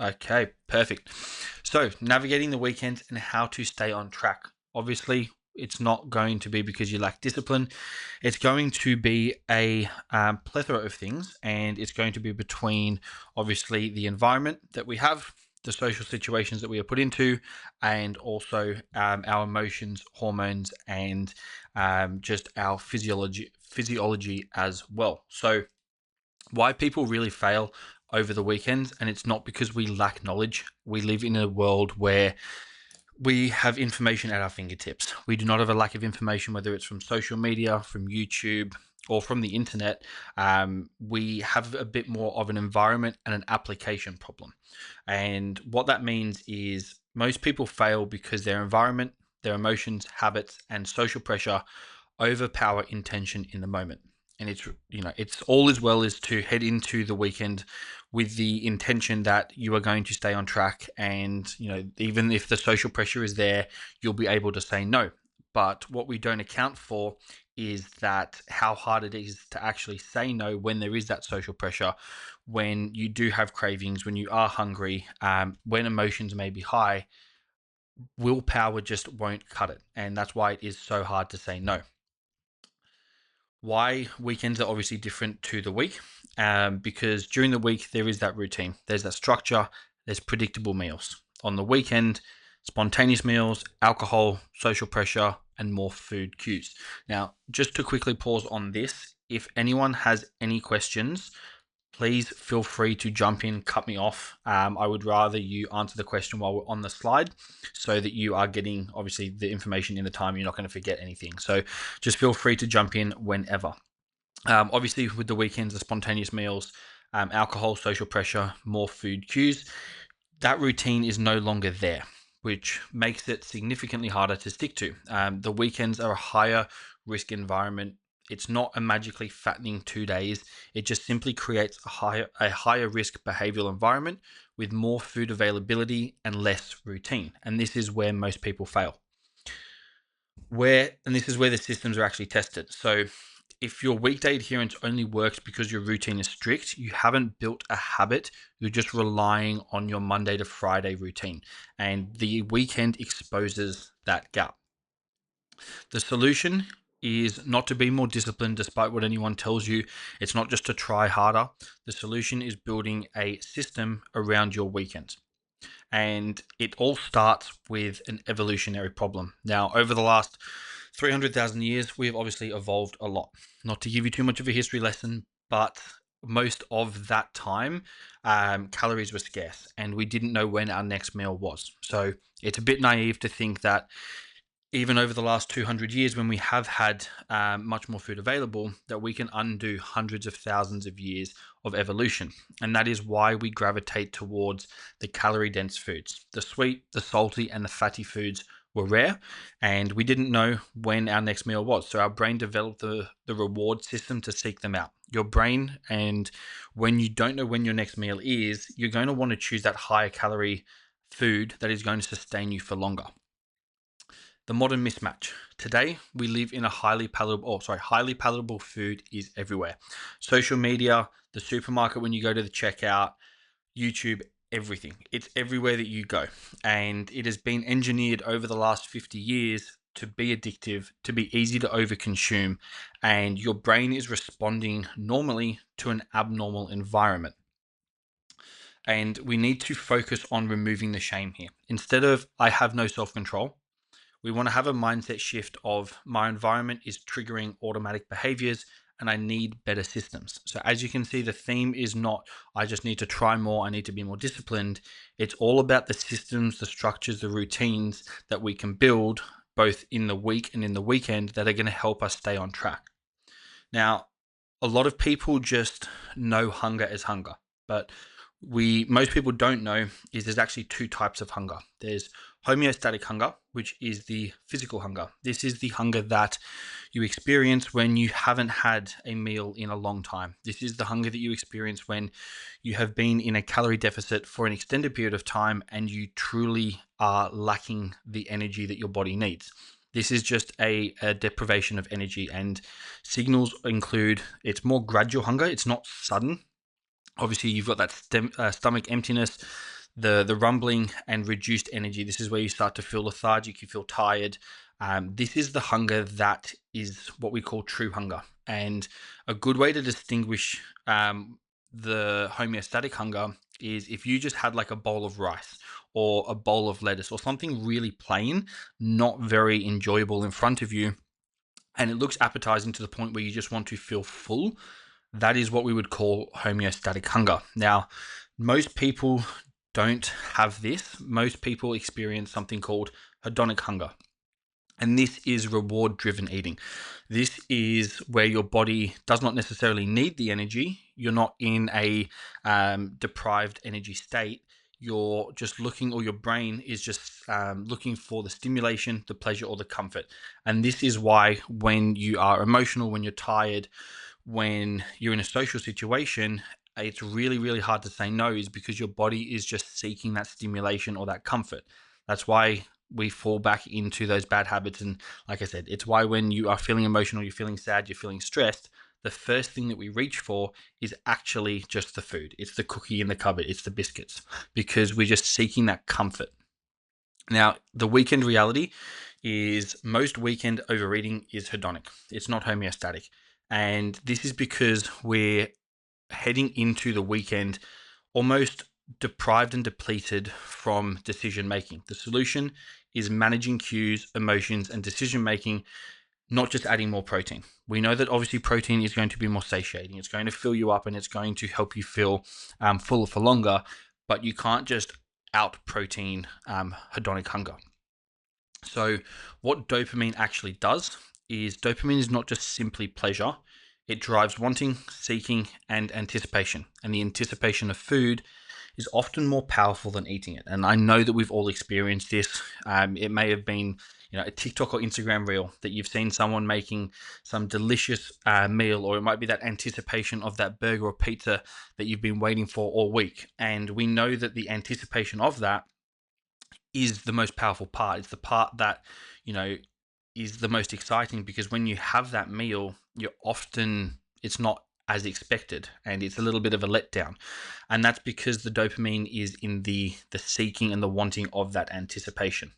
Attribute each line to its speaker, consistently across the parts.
Speaker 1: Okay, perfect. So, navigating the weekends and how to stay on track. Obviously, it's not going to be because you lack discipline. It's going to be a plethora of things, and it's going to be between obviously the environment that we have, the social situations that we are put into, and also our emotions, hormones, and just our physiology as well. So, why people really fail over the weekends, and it's not because we lack knowledge. We live in a world where we have information at our fingertips. We do not have a lack of information, whether it's from social media, from YouTube, or from the internet. We have a bit more of an environment and an application problem. And what that means is most people fail because their environment, their emotions, habits, and social pressure overpower intention in the moment. And it's all as well as to head into the weekend with the intention that you are going to stay on track. And, even if the social pressure is there, you'll be able to say no. But what we don't account for is that how hard it is to actually say no when there is that social pressure, when you do have cravings, when you are hungry, when emotions may be high, willpower just won't cut it. And that's why it is so hard to say no. Why weekends are obviously different to the week, because during the week there is that routine, there's that structure, there's predictable meals. On the weekend, spontaneous meals, alcohol, social pressure, and more food cues. Now, just to quickly pause on this, if anyone has any questions, please feel free to jump in, cut me off. I would rather you answer the question while we're on the slide so that you are getting, obviously, the information in the time. You're not going to forget anything. So just feel free to jump in whenever. Obviously, with the weekends, the spontaneous meals, alcohol, social pressure, more food cues, that routine is no longer there, which makes it significantly harder to stick to. The weekends are a higher risk environment. It's not a magically fattening 2 days. It just simply creates a higher risk behavioral environment with more food availability and less routine. And this is where most people fail. And this is where the systems are actually tested. So if your weekday adherence only works because your routine is strict, you haven't built a habit. You're just relying on your Monday to Friday routine. And the weekend exposes that gap. The solution is not to be more disciplined despite what anyone tells you. It's not just to try harder. The solution is building a system around your weekends. And it all starts with an evolutionary problem. Now, over the last 300,000 years, we have obviously evolved a lot. Not to give you too much of a history lesson, but most of that time, calories were scarce and we didn't know when our next meal was. So it's a bit naive to think that even over the last 200 years, when we have had much more food available, that we can undo hundreds of thousands of years of evolution. And that is why we gravitate towards the calorie dense foods. The sweet, the salty, and the fatty foods were rare, and we didn't know when our next meal was. So our brain developed the reward system to seek them out. Your brain, and when you don't know when your next meal is, you're going to want to choose that higher calorie food that is going to sustain you for longer. The modern mismatch. Today, we live in a highly palatable food is everywhere. Social media, the supermarket when you go to the checkout, YouTube, everything. It's everywhere that you go. And it has been engineered over the last 50 years to be addictive, to be easy to overconsume, and your brain is responding normally to an abnormal environment. And we need to focus on removing the shame here. Instead of I have no self control, we want to have a mindset shift of my environment is triggering automatic behaviors and I need better systems. So, as you can see, the theme is not I just need to try more, I need to be more disciplined. It's all about the systems, the structures, the routines that we can build both in the week and in the weekend that are going to help us stay on track. Now, a lot of people just know hunger as hunger, but most people don't know is there's actually two types of hunger. There's homeostatic hunger, which is the physical hunger. This is the hunger that you experience when you haven't had a meal in a long time. This is the hunger that you experience when you have been in a calorie deficit for an extended period of time and you truly are lacking the energy that your body needs. This is just a deprivation of energy, and signals include it's more gradual hunger. It's not sudden. Obviously, you've got that stomach emptiness, the rumbling and reduced energy. This is where you start to feel lethargic, you feel tired. This is the hunger that is what we call true hunger. And a good way to distinguish the homeostatic hunger is if you just had like a bowl of rice or a bowl of lettuce or something really plain, not very enjoyable in front of you, and it looks appetizing to the point where you just want to feel full. That is what we would call homeostatic hunger. Now, most people don't have this. Most people experience something called hedonic hunger. And this is reward driven eating. This is where your body does not necessarily need the energy. You're not in a deprived energy state. You're just looking, or your brain is just looking for the stimulation, the pleasure, or the comfort. And this is why when you are emotional, when you're tired, when you're in a social situation, it's really, really hard to say no, is because your body is just seeking that stimulation or that comfort. That's why we fall back into those bad habits. And like I said, it's why when you are feeling emotional, you're feeling sad, you're feeling stressed, the first thing that we reach for is actually just the food. It's the cookie in the cupboard, it's the biscuits, because we're just seeking that comfort. Now, the weekend reality is most weekend overeating is hedonic. It's not homeostatic. And this is because we're heading into the weekend almost deprived and depleted from decision making. The solution is managing cues, emotions, and decision making, not just adding more protein. We know that obviously protein is going to be more satiating. It's going to fill you up and it's going to help you feel fuller for longer, but you can't just out protein hedonic hunger. So, what dopamine actually does is dopamine is not just simply pleasure, it drives wanting, seeking, and anticipation. And the anticipation of food is often more powerful than eating it. And I know that we've all experienced this. It may have been, a TikTok or Instagram reel that you've seen someone making some delicious meal, or it might be that anticipation of that burger or pizza that you've been waiting for all week. And we know that the anticipation of that is the most powerful part. It's the part that, you know, is the most exciting, because when you have that meal, it's not as expected and it's a little bit of a letdown. And that's because the dopamine is in the seeking and the wanting of that anticipation.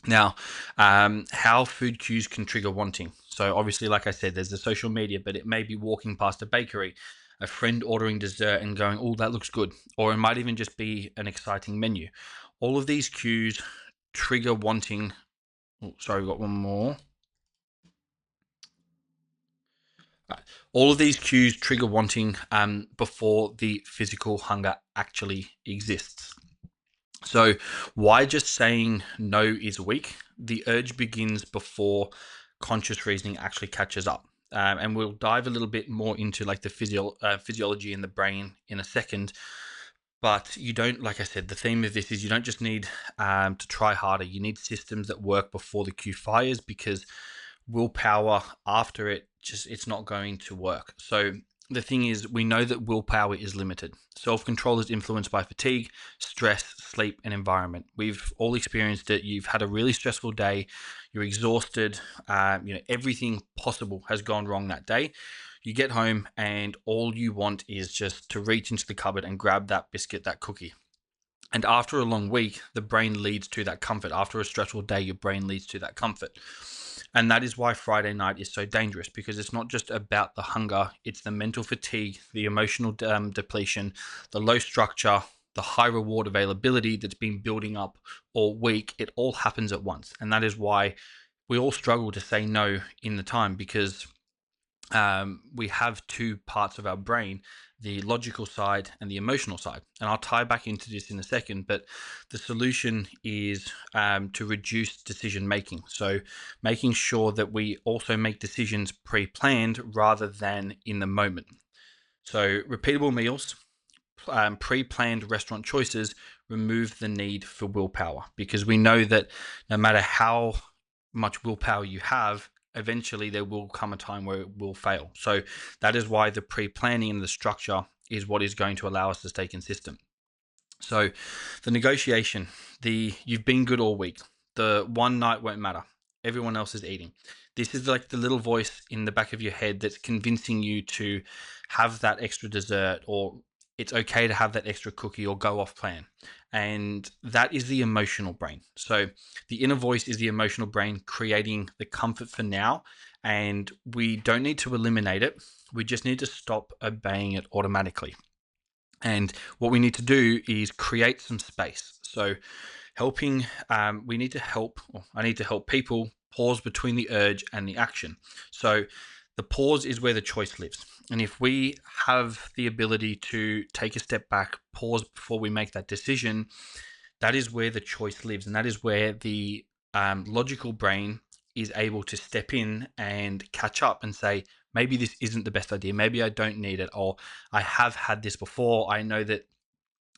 Speaker 1: Now, how food cues can trigger wanting. So obviously, like I said, there's the social media, but it may be walking past a bakery, a friend ordering dessert and going, oh, that looks good. Or it might even just be an exciting menu. All of these cues trigger wanting. Oh, sorry, we've got one more. Right. All of these cues trigger wanting before the physical hunger actually exists. So, why just saying no is weak? The urge begins before conscious reasoning actually catches up. And we'll dive a little bit more into like the physiology in the brain in a second. But you don't, like I said, the theme of this is you don't just need to try harder. You need systems that work before the cue fires, because willpower after it's not going to work. So the thing is, we know that willpower is limited. Self-control is influenced by fatigue, stress, sleep, and environment. We've all experienced it. You've had a really stressful day, you're exhausted, everything possible has gone wrong that day. You get home and all you want is just to reach into the cupboard and grab that biscuit, that cookie. And after a long week, the brain leads to that comfort. After a stressful day, your brain leads to that comfort. And that is why Friday night is so dangerous, because it's not just about the hunger, it's the mental fatigue, the emotional depletion, the low structure, the high reward availability that's been building up all week. It all happens at once. And that is why we all struggle to say no in the time, because we have two parts of our brain, the logical side and the emotional side. And I'll tie back into this in a second, but the solution is to reduce decision making. So making sure that we also make decisions pre-planned rather than in the moment. So repeatable meals, pre-planned restaurant choices remove the need for willpower, because we know that no matter how much willpower you have, eventually there will come a time where it will fail. So that is why the pre-planning and the structure is what is going to allow us to stay consistent. So the negotiation, you've been good all week. The one night won't matter. Everyone else is eating. This is like the little voice in the back of your head that's convincing you to have that extra dessert, or it's okay to have that extra cookie or go off plan. And that is the emotional brain. So the inner voice is the emotional brain creating the comfort for now. And we don't need to eliminate it. We just need to stop obeying it automatically. And what we need to do is create some space. So helping, we need to help, or I need to help people pause between the urge and the action. So the pause is where the choice lives. And if we have the ability to take a step back, pause before we make that decision, that is where the choice lives. And that is where the logical brain is able to step in and catch up and say, maybe this isn't the best idea. Maybe I don't need it. Or I have had this before. I know that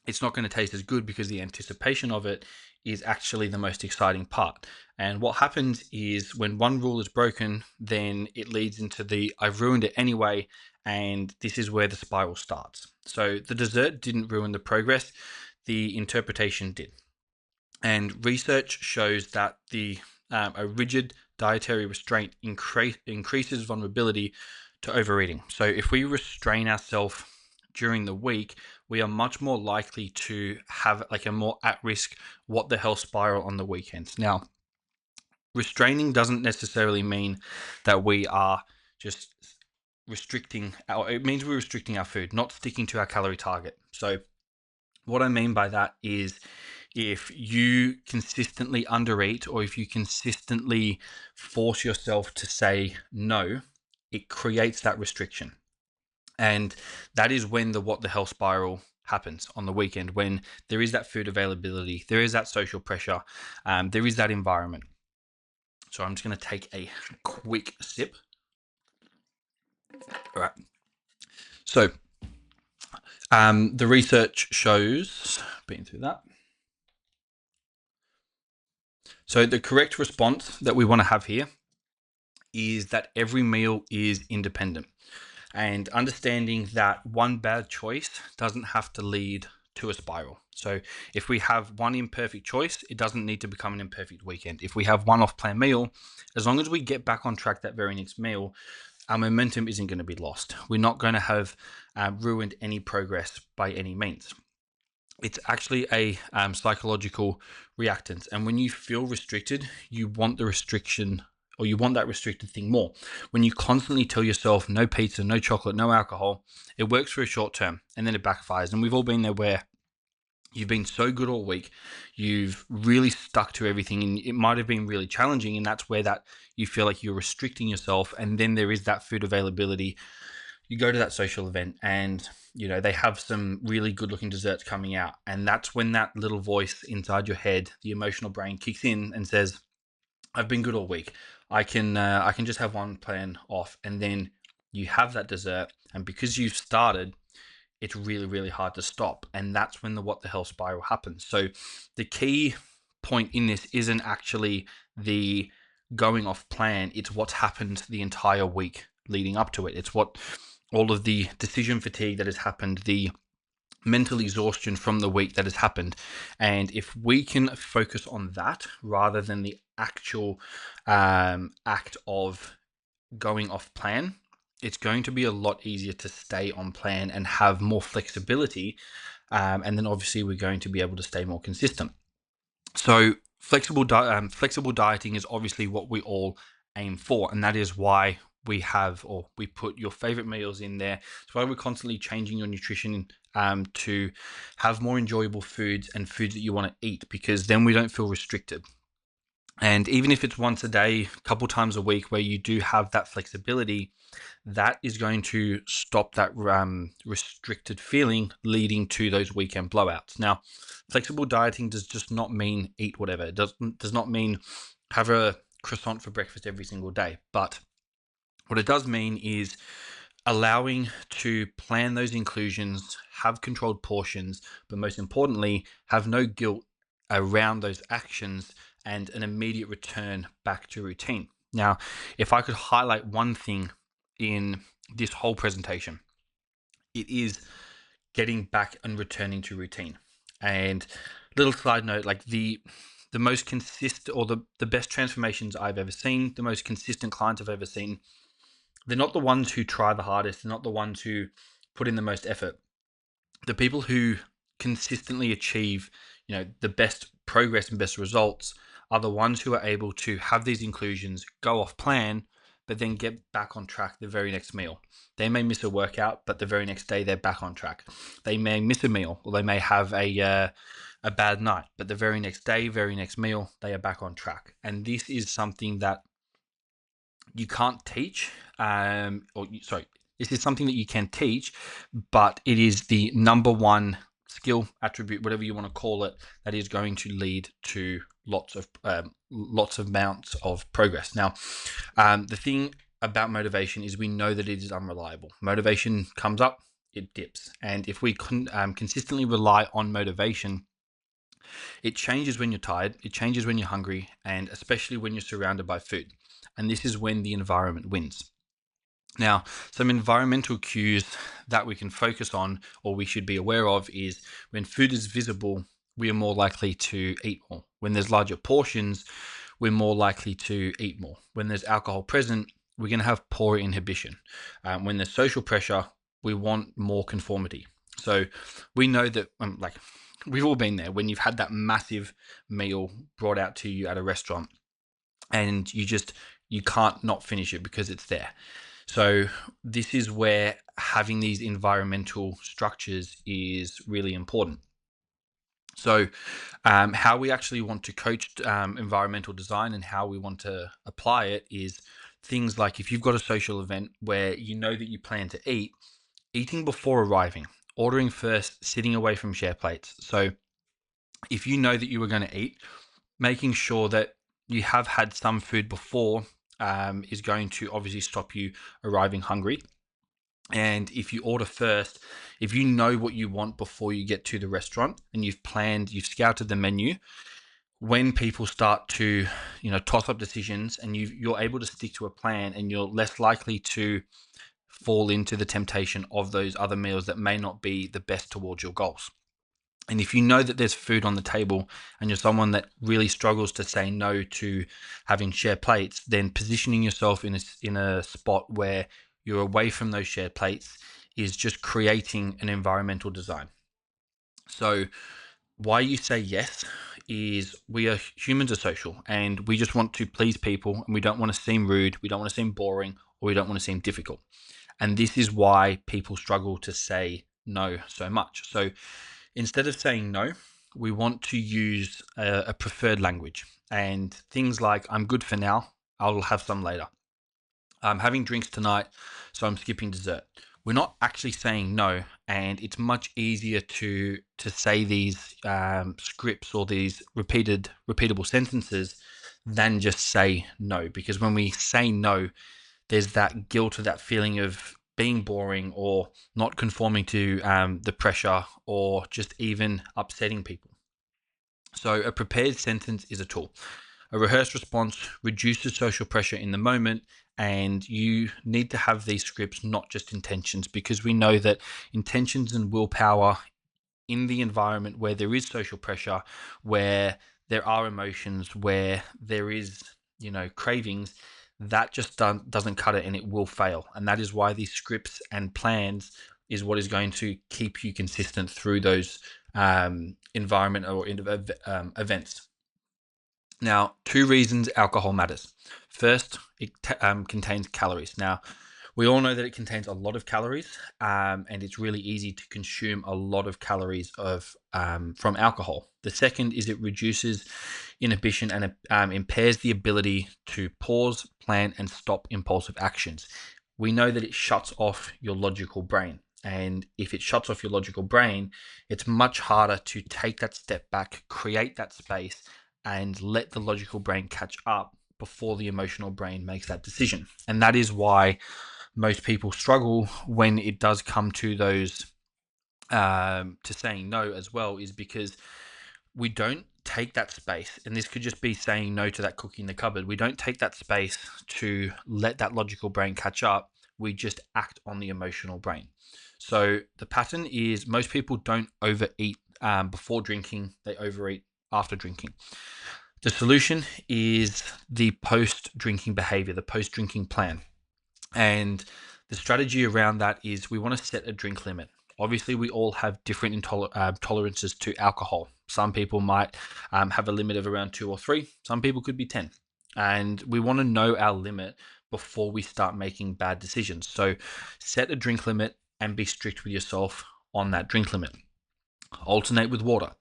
Speaker 1: it's not going to taste as good because the anticipation of it is actually the most exciting part. And what happens is when one rule is broken, then it leads into the I've ruined it anyway. And this is where the spiral starts. So the dessert didn't ruin the progress, the interpretation did. And research shows that a rigid dietary restraint increases vulnerability to overeating. So if we restrain ourselves during the week, we are much more likely to have like a more at-risk what the hell spiral on the weekends. Now, restraining doesn't necessarily mean that we are just it means we're restricting our food, not sticking to our calorie target. So what I mean by that is if you consistently undereat or if you consistently force yourself to say no, it creates that restriction. And that is when the what the hell spiral happens on the weekend, when there is that food availability, there is that social pressure, there is that environment. So I'm just going to take a quick sip. All right. So the research shows, been through that. So the correct response that we want to have here is that every meal is independent, and understanding that one bad choice doesn't have to lead to a spiral. So if we have one imperfect choice, it doesn't need to become an imperfect weekend. If we have one off-plan meal, as long as we get back on track that very next meal, our momentum isn't going to be lost. We're not going to have ruined any progress by any means. It's actually a psychological reactance. And when you feel restricted, you want the restriction or you want that restricted thing more. When you constantly tell yourself no pizza, no chocolate, no alcohol, it works for a short term and then it backfires. And we've all been there where you've been so good all week, you've really stuck to everything, and it might have been really challenging. And that's where that you feel like you're restricting yourself. And then there is that food availability. You go to that social event and they have some really good looking desserts coming out, and that's when that little voice inside your head, the emotional brain, kicks in and says, I've been good all week, I can just have one plan off. And then you have that dessert, and because you've started, it's really, really hard to stop. And that's when the what the hell spiral happens. So the key point in this isn't actually the going off plan, it's what's happened the entire week leading up to it. It's what all of the decision fatigue that has happened, the mental exhaustion from the week that has happened. And if we can focus on that rather than the actual act of going off plan, it's going to be a lot easier to stay on plan and have more flexibility. And then obviously we're going to be able to stay more consistent. So flexible dieting is obviously what we all aim for, and that is why we put your favorite meals in there. It's why we're constantly changing your nutrition to have more enjoyable foods and foods that you want to eat, because then we don't feel restricted. And even if it's once a day, a couple times a week, where you do have that flexibility, that is going to stop that restricted feeling leading to those weekend blowouts. Now, flexible dieting does just not mean eat whatever. It does not mean have a croissant for breakfast every single day. But what it does mean is allowing to plan those inclusions, have controlled portions, but most importantly, have no guilt around those actions and an immediate return back to routine. Now, if I could highlight one thing in this whole presentation, it is getting back and returning to routine. And little side note, like the most consistent or the best transformations I've ever seen, the most consistent clients I've ever seen, they're not the ones who try the hardest, they're not the ones who put in the most effort. The people who consistently achieve, the best progress and best results are the ones who are able to have these inclusions, go off plan, but then get back on track the very next meal. They may miss a workout, but the very next day they're back on track. They may miss a meal, or they may have a bad night, but the very next day, very next meal, they are back on track. And this is something that you can't teach, sorry, this is something that you can teach, but it is the number one skill, attribute, whatever you want to call it, that is going to lead to lots of amounts of progress. Now, the thing about motivation is we know that it is unreliable. Motivation comes up, it dips, and if we consistently rely on motivation, it changes when you're tired, it changes when you're hungry, and especially when you're surrounded by food. And this is when the environment wins. Now, some environmental cues that we can focus on, or we should be aware of, is when food is visible, we are more likely to eat more. When there's larger portions, we're more likely to eat more. When there's alcohol present, we're going to have poor inhibition. When there's social pressure, we want more conformity. So we know that, we've all been there when you've had that massive meal brought out to you at a restaurant, and you can't not finish it because it's there. So this is where having these environmental structures is really important. So how we actually want to coach environmental design and how we want to apply it is things like, if you've got a social event where you know that you plan to eat, eating before arriving, ordering first, sitting away from share plates. So if you know that you were going to eat, making sure that you have had some food before is going to obviously stop you arriving hungry. And if you order first, if you know what you want before you get to the restaurant and you've scouted the menu, when people start to, toss up decisions, and you're able to stick to a plan, and you're less likely to fall into the temptation of those other meals that may not be the best towards your goals. And if you know that there's food on the table and you're someone that really struggles to say no to having shared plates, then positioning yourself in a spot where you're away from those shared plates is just creating an environmental design. So why you say yes is, humans are social, and we just want to please people, and we don't want to seem rude, we don't want to seem boring, or we don't want to seem difficult. And this is why people struggle to say no so much. So instead of saying no, we want to use a preferred language, and things like, I'm good for now, I'll have some later. I'm having drinks tonight, so I'm skipping dessert. We're not actually saying no, and it's much easier to say these scripts or these repeatable sentences than just say no. Because when we say no, there's that guilt or that feeling of being boring or not conforming to the pressure, or just even upsetting people. So a prepared sentence is a tool. A rehearsed response reduces social pressure in the moment, and you need to have these scripts, not just intentions, because we know that intentions and willpower in the environment where there is social pressure, where there are emotions, where there is, cravings, that just doesn't cut it, and it will fail. And that is why these scripts and plans is what is going to keep you consistent through those environment or events. Now, 2 reasons alcohol matters. First, it contains calories. Now, we all know that it contains a lot of calories, and it's really easy to consume a lot of calories from alcohol. The second is it reduces inhibition, and it impairs the ability to pause, plan, and stop impulsive actions. We know that it shuts off your logical brain. And if it shuts off your logical brain, it's much harder to take that step back, create that space, and let the logical brain catch up before the emotional brain makes that decision. And that is why most people struggle when it does come to those to saying no as well, is because we don't take that space. And this could just be saying no to that cookie in the cupboard. We don't take that space to let that logical brain catch up. We just act on the emotional brain. So the pattern is, most people don't overeat before drinking, they overeat after drinking. The solution is the post-drinking behavior, the post-drinking plan. And the strategy around that is, we want to set a drink limit Obviously, we all have different tolerances to alcohol. Some people might have a limit of around 2 or 3. Some people could be 10. And we want to know our limit before we start making bad decisions. So set a drink limit and be strict with yourself on that drink limit. Alternate with water.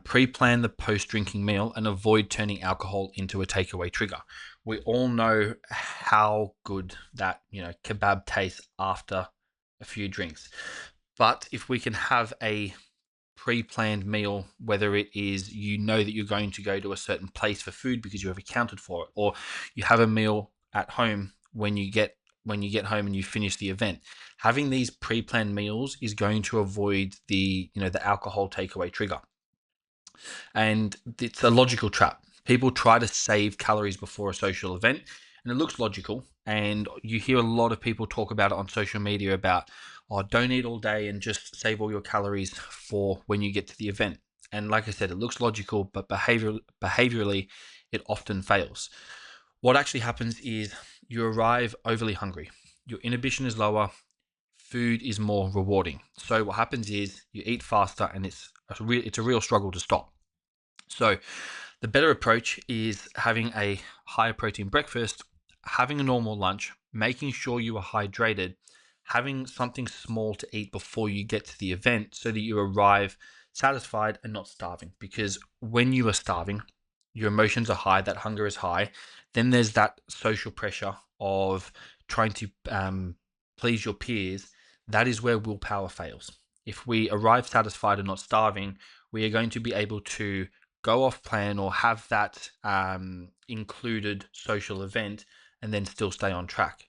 Speaker 1: Pre-plan the post-drinking meal and avoid turning alcohol into a takeaway trigger. We all know how good that kebab tastes after a few drinks. But if we can have a pre-planned meal, whether it is that you're going to go to a certain place for food because you have accounted for it, or you have a meal at home when you get home and you finish the event, having these pre-planned meals is going to avoid the alcohol takeaway trigger. And it's a logical trap. People try to save calories before a social event, and it looks logical. And you hear a lot of people talk about it on social media about, oh, don't eat all day and just save all your calories for when you get to the event. And like I said, it looks logical, but behaviorally, it often fails. What actually happens is you arrive overly hungry. Your inhibition is lower. Food is more rewarding. So what happens is you eat faster, and it's a real struggle to stop. So the better approach is having a higher protein breakfast, having a normal lunch, making sure you are hydrated, having something small to eat before you get to the event so that you arrive satisfied and not starving. Because when you are starving, your emotions are high, that hunger is high. Then there's that social pressure of trying to please your peers. That is where willpower fails. If we arrive satisfied and not starving, we are going to be able to go off plan or have that included social event and then still stay on track.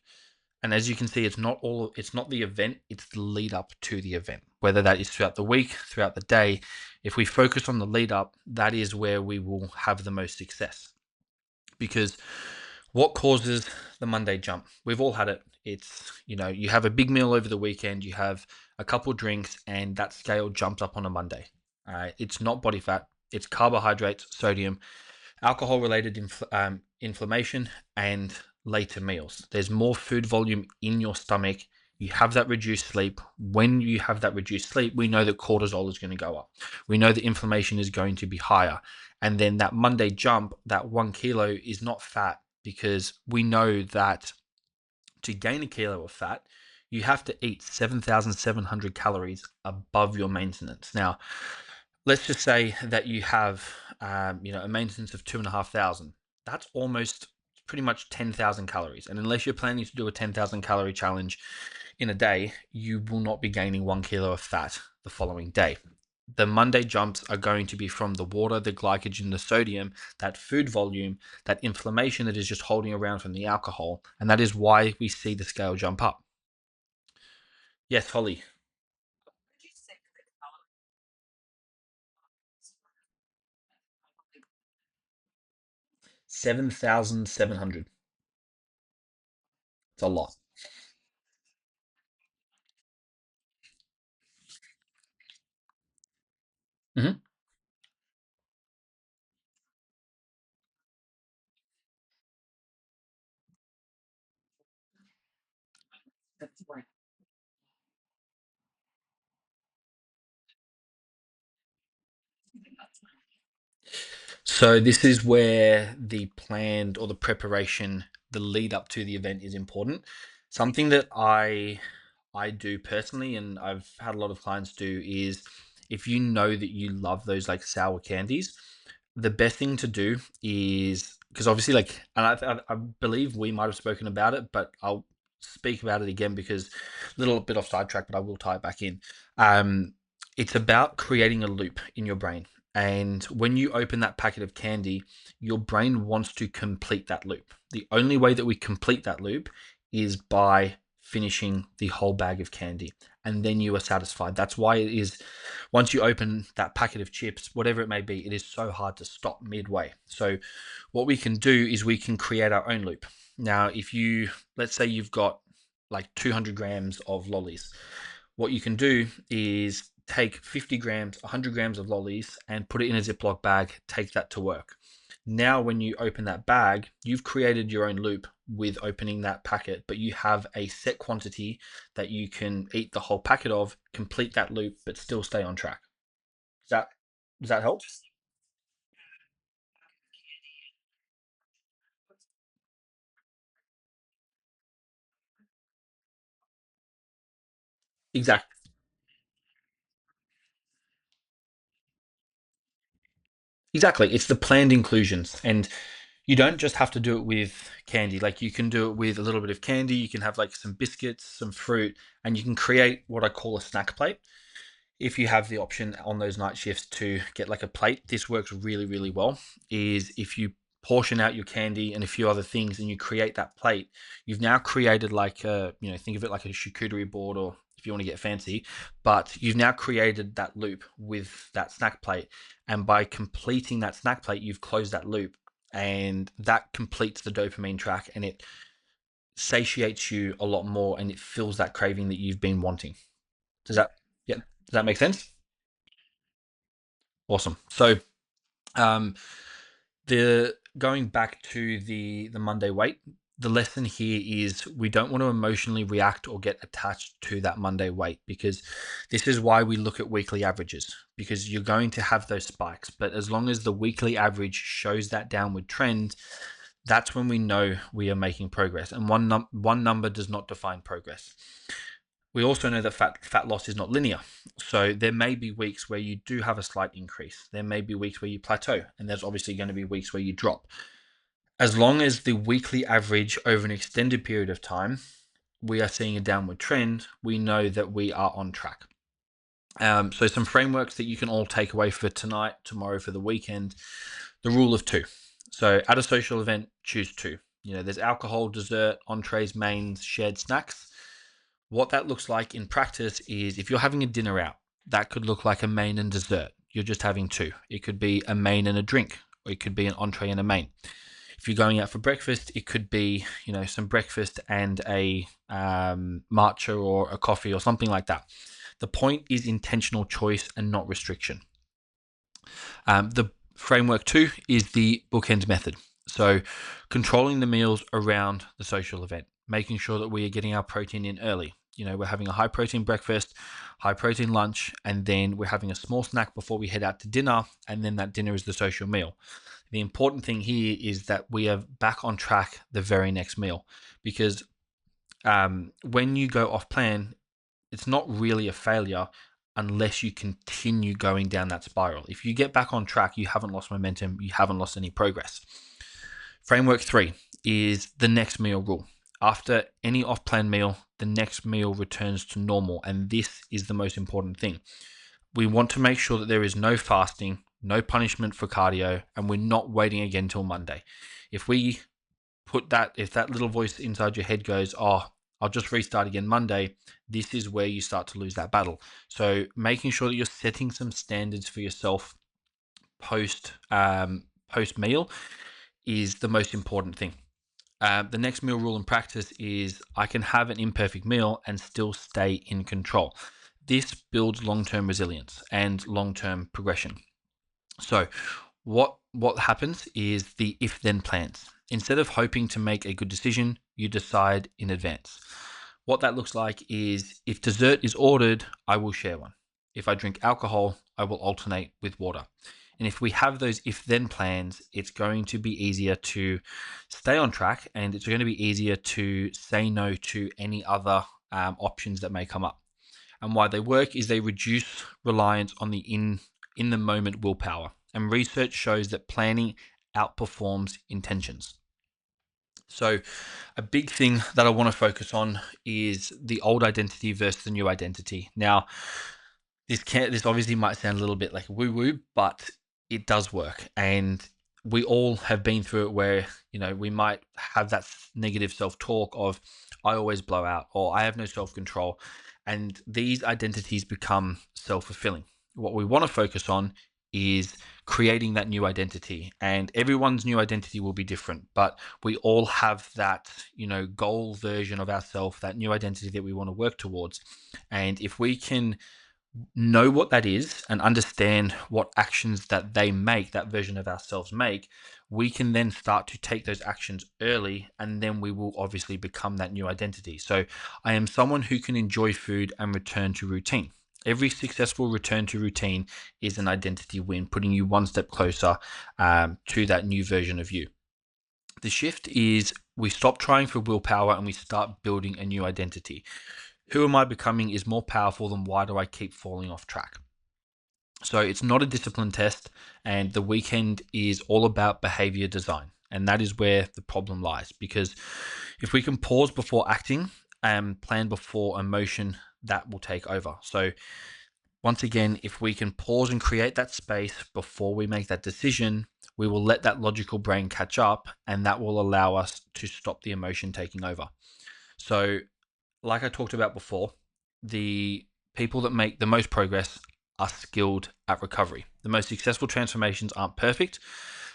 Speaker 1: And as you can see, it's not the event, it's the lead up to the event, whether that is throughout the week, throughout the day. If we focus on the lead up, that is where we will have the most success. Because what causes the Monday jump? We've all had it. It's, you have a big meal over the weekend, you have a couple drinks, and that scale jumps up on a Monday. It's not body fat, it's carbohydrates, sodium, alcohol related inflammation, and later meals. There's more food volume in your stomach. You have that reduced sleep. When you have that reduced sleep, we know that cortisol is going to go up. We know that inflammation is going to be higher. And then that Monday jump, that 1 kilo is not fat, because we know that to gain a kilo of fat, you have to eat 7,700 calories above your maintenance. Now, let's just say that you have, a maintenance of 2,500. That's almost pretty much 10,000 calories. And unless you're planning to do a 10,000 calorie challenge in a day, you will not be gaining 1 kilo of fat the following day. The Monday jumps are going to be from the water, the glycogen, the sodium, that food volume, that inflammation that is just holding around from the alcohol. And that is why we see the scale jump up. Yes, Holly. 7,700. It's a lot. Mhm. So this is where the planned or the preparation, the lead up to the event is important. Something that I do personally, and I've had a lot of clients do, is if you know that you love those like sour candies, the best thing to do is, because obviously and I believe we might have spoken about it, but I'll speak about it again because a little bit off sidetrack, but I will tie it back in. Um, it's about creating a loop in your brain. And when you open that packet of candy, your brain wants to complete that loop. The only way that we complete that loop is by finishing the whole bag of candy. And then you are satisfied. That's why it is, once you open that packet of chips, whatever it may be, it is so hard to stop midway. So, what we can do is we can create our own loop. Now, let's say you've got like 200 grams of lollies, what you can do is take 50 grams, 100 grams of lollies and put it in a Ziploc bag, take that to work. Now, when you open that bag, you've created your own loop with opening that packet, but you have a set quantity that you can eat the whole packet of, complete that loop, but still stay on track. Does that does that help? Exactly. Exactly. It's the planned inclusions. And you don't just have to do it with candy. Like you can do it with a little bit of candy. You can have like some biscuits, some fruit, and you can create what I call a snack plate. If you have the option on those night shifts to get like a plate, this works really, really well. Is if you portion out your candy and a few other things and you create that plate, you've now created like a, think of it like a charcuterie board, or if you want to get fancy, but you've now created that loop with that snack plate. And by completing that snack plate, you've closed that loop, and that completes the dopamine track, and it satiates you a lot more, and it fills that craving that you've been wanting. Does that, yeah, does that make sense? Awesome. So, um, the going back to the Monday weight, the lesson here is we don't want to emotionally react or get attached to that Monday weight, because this is why we look at weekly averages, because you're going to have those spikes. But as long as the weekly average shows that downward trend, that's when we know we are making progress. And one number does not define progress. We also know that fat loss is not linear. So there may be weeks where you do have a slight increase. There may be weeks where you plateau, and there's obviously going to be weeks where you drop. As long as the weekly average over an extended period of time, we are seeing a downward trend, we know that we are on track. So some frameworks that you can all take away for tonight, tomorrow, for the weekend. The rule of two. So at a social event, choose two. There's alcohol, dessert, entrees, mains, shared snacks. What that looks like in practice is, if you're having a dinner out, that could look like a main and dessert. You're just having two. It could be a main and a drink, or it could be an entree and a main. If you're going out for breakfast, it could be, some breakfast and a matcha or a coffee or something like that. The point is intentional choice and not restriction. The framework two is the bookends method. So controlling the meals around the social event, making sure that we are getting our protein in early. We're having a high protein breakfast, high protein lunch, and then we're having a small snack before we head out to dinner, and then that dinner is the social meal. The important thing here is that we are back on track the very next meal, because when you go off plan, it's not really a failure unless you continue going down that spiral. If you get back on track, you haven't lost momentum, you haven't lost any progress. Framework three is the next meal rule. After any off plan meal, the next meal returns to normal. And this is the most important thing. We want to make sure that there is no fasting, no punishment for cardio, and we're not waiting again till Monday. If that little voice inside your head goes, "Oh, I'll just restart again Monday," this is where you start to lose that battle. So making sure that you're setting some standards for yourself post meal is the most important thing. The next meal rule in practice is, I can have an imperfect meal and still stay in control. This builds long-term resilience and long-term progression. So what happens is the if then plans. Instead of hoping to make a good decision, you decide in advance. What that looks like is, if dessert is ordered, I will share one. If I drink alcohol, I will alternate with water. And if we have those if then plans, it's going to be easier to stay on track, and it's going to be easier to say no to any other options that may come up. And why they work is they reduce reliance on the in the moment willpower. And research shows that planning outperforms intentions. So, a big thing that I want to focus on is the old identity versus the new identity. Now, this obviously might sound a little bit like woo woo, but it does work, and we all have been through it, where we might have that negative self talk of, "I always blow out," or "I have no self control," and these identities become self fulfilling. What we want to focus on is creating that new identity, and everyone's new identity will be different, but we all have that goal version of ourselves, that new identity that we want to work towards. And if we can know what that is and understand what actions that they make, that version of ourselves make, we can then start to take those actions early, and then we will obviously become that new identity. So I am someone who can enjoy food and return to routine. Every successful return to routine is an identity win, putting you one step closer to that new version of you. The shift is we stop trying for willpower and we start building a new identity. Who am I becoming is more powerful than why do I keep falling off track? So it's not a discipline test, and the weekend is all about behavior design. And that is where the problem lies. Because if we can pause before acting and plan before emotion, that will take over. So once again, if we can pause and create that space before we make that decision, we will let that logical brain catch up, and that will allow us to stop the emotion taking over. So like I talked about before, the people that make the most progress are skilled at recovery. The most successful transformations aren't perfect.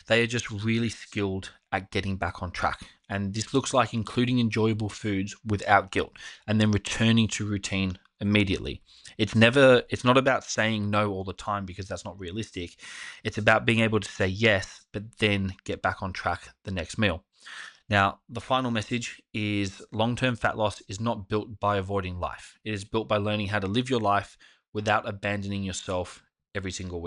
Speaker 1: They are just really skilled at getting back on track. And this looks like including enjoyable foods without guilt and then returning to routine immediately. It's not about saying no all the time because that's not realistic. It's about being able to say yes, but then get back on track the next meal. Now, the final message is long term fat loss is not built by avoiding life. It is built by learning how to live your life without abandoning yourself every single week.